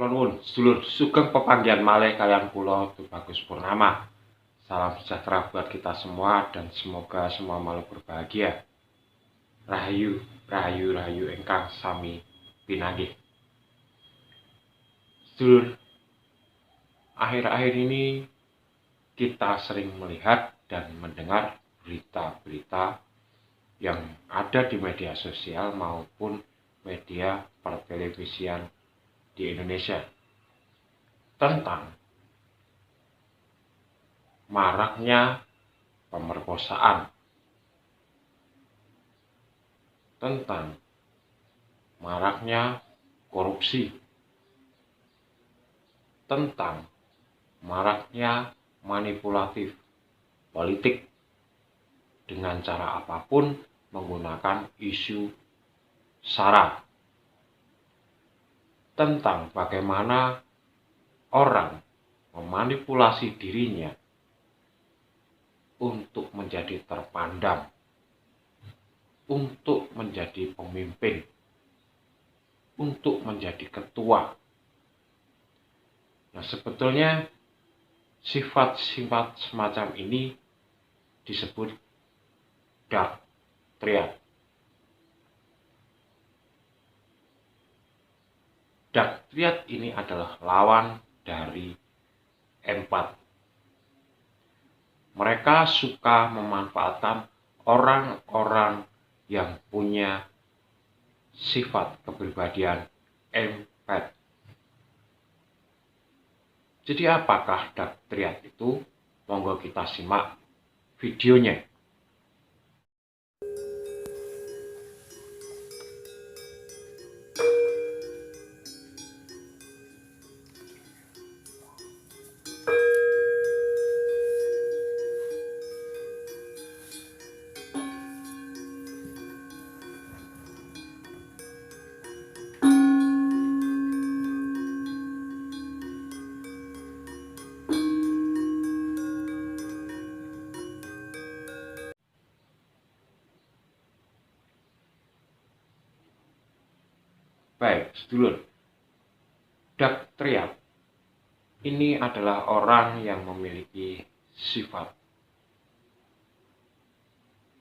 Kulon nuwun, sedulur, sugeng pepanggihan malih kaliyan kula Tubagus Purnama. Salam sejahtera buat kita semua dan semoga semua makhluk berbahagia. Rahayu, rahayu, rahayu ingkang sami pinanggih. Sedulur, akhir-akhir ini kita sering melihat dan mendengar berita-berita yang ada di media sosial maupun media pertelevisian di Indonesia tentang maraknya pemerkosaan, tentang maraknya korupsi, tentang maraknya manipulatif politik dengan cara apapun menggunakan isu SARA, tentang bagaimana orang memanipulasi dirinya untuk menjadi terpandang, untuk menjadi pemimpin, untuk menjadi ketua. Nah, sebetulnya sifat-sifat semacam ini disebut dark triad. Dark triad ini adalah lawan dari empat. Mereka suka memanfaatkan orang-orang yang punya sifat kepribadian empat. Jadi apakah dark triad itu? Monggo kita simak videonya. Baik, sedulur, dark triad ini adalah orang yang memiliki sifat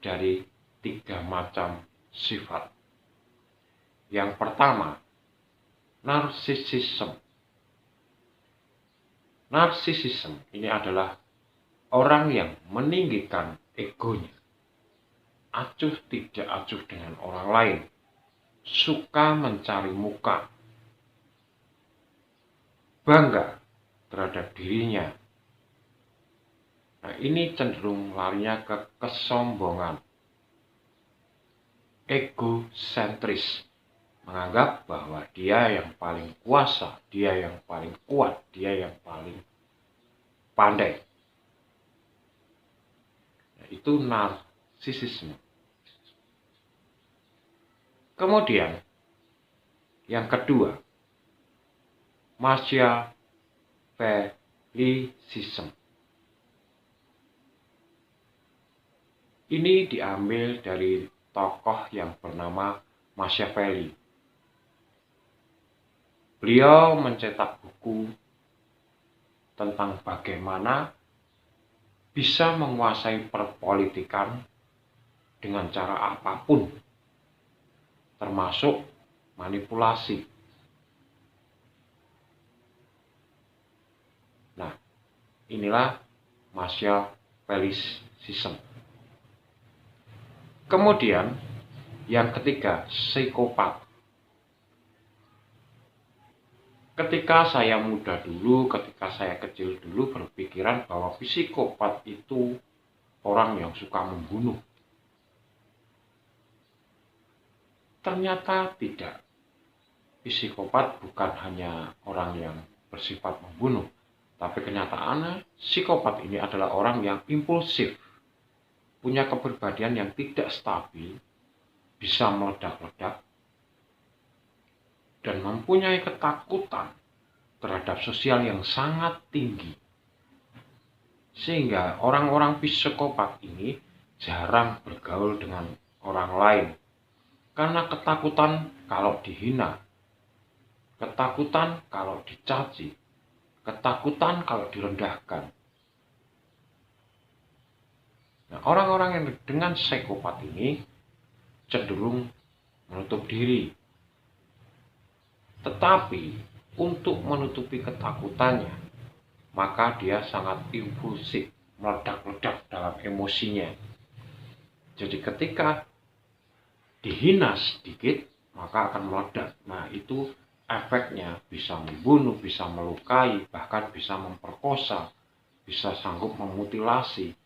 dari 3 macam sifat. Yang pertama, narsisisme. Narsisisme ini adalah orang yang meninggikan egonya, acuh tidak acuh dengan orang lain, suka mencari muka, bangga terhadap dirinya. Nah, ini cenderung larinya ke kesombongan, egosentris, menganggap bahwa dia yang paling kuasa, dia yang paling kuat, dia yang paling pandai. Nah, itu narsisisme. Kemudian yang kedua, Machiavellism. Ini diambil dari tokoh yang bernama Machiavelli. Beliau mencetak buku tentang bagaimana bisa menguasai perpolitikan dengan cara apapun, termasuk manipulasi. Nah, inilah Machiavellism. Kemudian yang ketiga, psikopat. Ketika saya muda dulu, ketika saya kecil dulu berpikiran bahwa psikopat itu orang yang suka membunuh. Ternyata tidak. Psikopat bukan hanya orang yang bersifat membunuh, tapi kenyataannya psikopat ini adalah orang yang impulsif, punya kepribadian yang tidak stabil, bisa meledak-ledak, dan mempunyai ketakutan terhadap sosial yang sangat tinggi. Sehingga orang-orang psikopat ini jarang bergaul dengan orang lain, karena ketakutan kalau dihina, ketakutan kalau dicaci, ketakutan kalau direndahkan. Nah, orang-orang yang dengan psikopat ini cenderung menutup diri. Tetapi untuk menutupi ketakutannya, maka dia sangat impulsif, meledak-ledak dalam emosinya. Jadi ketika dihina sedikit, maka akan meledak. Nah, itu efeknya bisa membunuh, bisa melukai, bahkan bisa memperkosa, bisa sanggup memutilasi.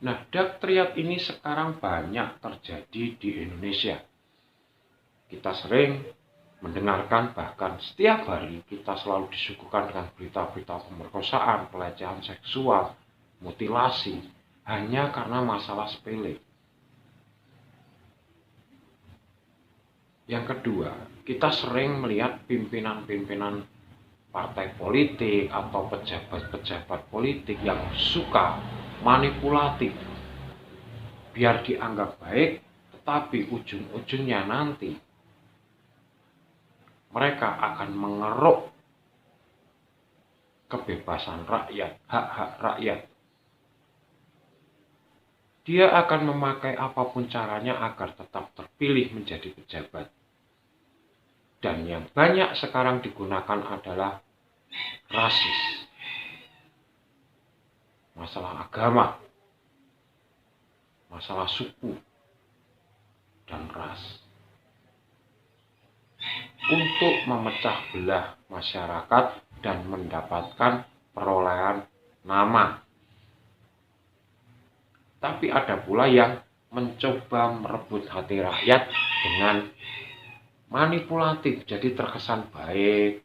Nah, dak triad ini sekarang banyak terjadi di Indonesia. Kita sering mendengarkan, bahkan setiap hari kita selalu disuguhkan dengan berita-berita pemerkosaan, pelecehan seksual, mutilasi, hanya karena masalah sepele. Yang kedua, kita sering melihat pimpinan-pimpinan partai politik atau pejabat-pejabat politik yang suka manipulatif biar dianggap baik, tetapi ujung-ujungnya nanti mereka akan mengeruk kebebasan rakyat, hak-hak rakyat. Dia akan memakai apapun caranya agar tetap terpilih menjadi pejabat. Dan yang banyak sekarang digunakan adalah rasis, masalah agama, masalah suku, dan ras. Untuk memecah belah masyarakat dan mendapatkan perolehan nama. Tapi ada pula yang mencoba merebut hati rakyat dengan manipulatif, jadi terkesan baik,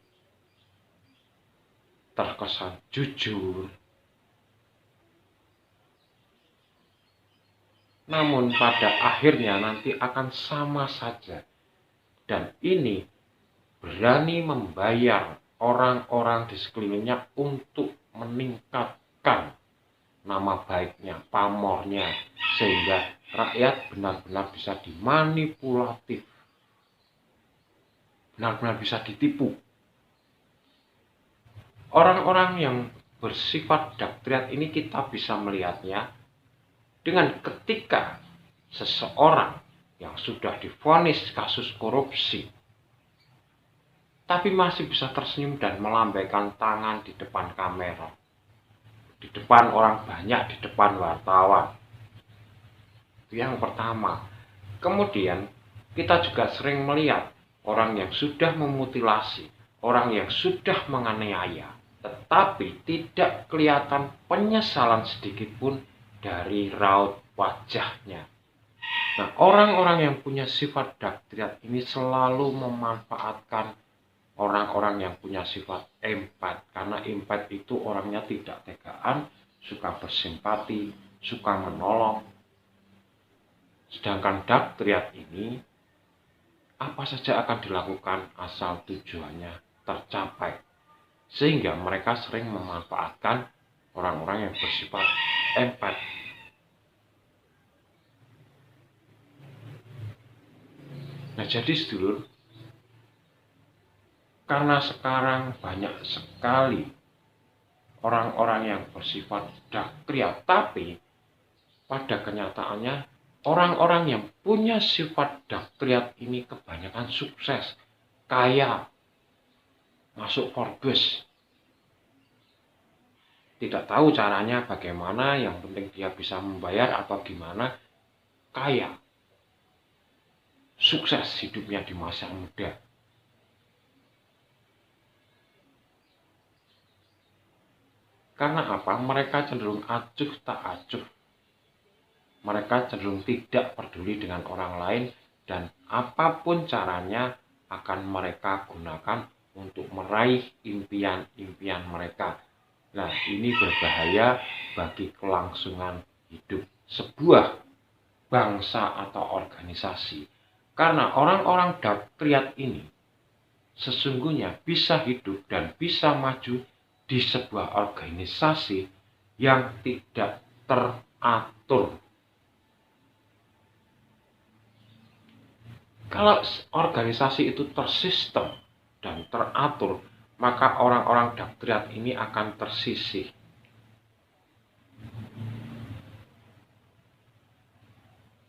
terkesan jujur. Namun pada akhirnya nanti akan sama saja. Dan ini berani membayar orang-orang di sekelilingnya untuk meningkatkan nama baiknya, pamornya, sehingga rakyat benar-benar bisa dimanipulatif, benar-benar bisa ditipu. Orang-orang yang bersifat dak triad ini kita bisa melihatnya dengan ketika seseorang yang sudah divonis kasus korupsi, tapi masih bisa tersenyum dan melambaikan tangan di depan kamera, di depan orang banyak, di depan wartawan. Itu yang pertama. Kemudian kita juga sering melihat orang yang sudah memutilasi, orang yang sudah menganiaya, tetapi tidak kelihatan penyesalan sedikit pun dari raut wajahnya. Nah, orang-orang yang punya sifat dak triad ini selalu memanfaatkan orang-orang yang punya sifat empat, karena empat itu orangnya tidak tegaan, suka bersimpati, suka menolong. Sedangkan dak triad ini apa saja akan dilakukan asal tujuannya tercapai, sehingga mereka sering memanfaatkan orang-orang yang bersifat empat. Nah, jadi sedulur, karena sekarang banyak sekali orang-orang yang bersifat dak triad, tapi pada kenyataannya orang-orang yang punya sifat dak triad ini kebanyakan sukses, kaya, masuk Forbes. Tidak tahu caranya bagaimana, yang penting dia bisa membayar atau gimana, kaya, sukses hidupnya di masa muda. Karena apa? Mereka cenderung acuh tak acuh. Mereka cenderung tidak peduli dengan orang lain, dan apapun caranya akan mereka gunakan untuk meraih impian-impian mereka. Nah, ini berbahaya bagi kelangsungan hidup sebuah bangsa atau organisasi. Karena orang-orang dak triad ini sesungguhnya bisa hidup dan bisa maju di sebuah organisasi yang tidak teratur. Kalau organisasi itu tersistem dan teratur, maka orang-orang daktriat ini akan tersisih.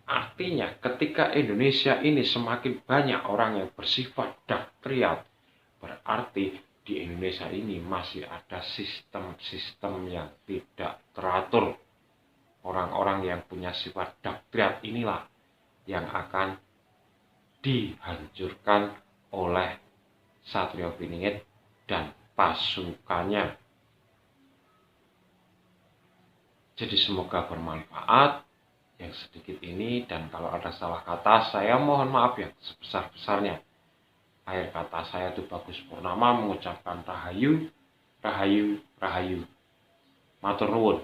Artinya, ketika Indonesia ini semakin banyak orang yang bersifat daktriat, berarti di Indonesia ini masih ada sistem-sistem yang tidak teratur. Orang-orang yang punya sifat daktriat inilah yang akan dihancurkan oleh Satrio Piningit dan pasukannya. Jadi semoga bermanfaat yang sedikit ini, dan kalau ada salah kata saya mohon maaf yang sebesar-besarnya. Akhir kata saya itu Bagus Purnama mengucapkan rahayu, rahayu, rahayu. Matur nuwun.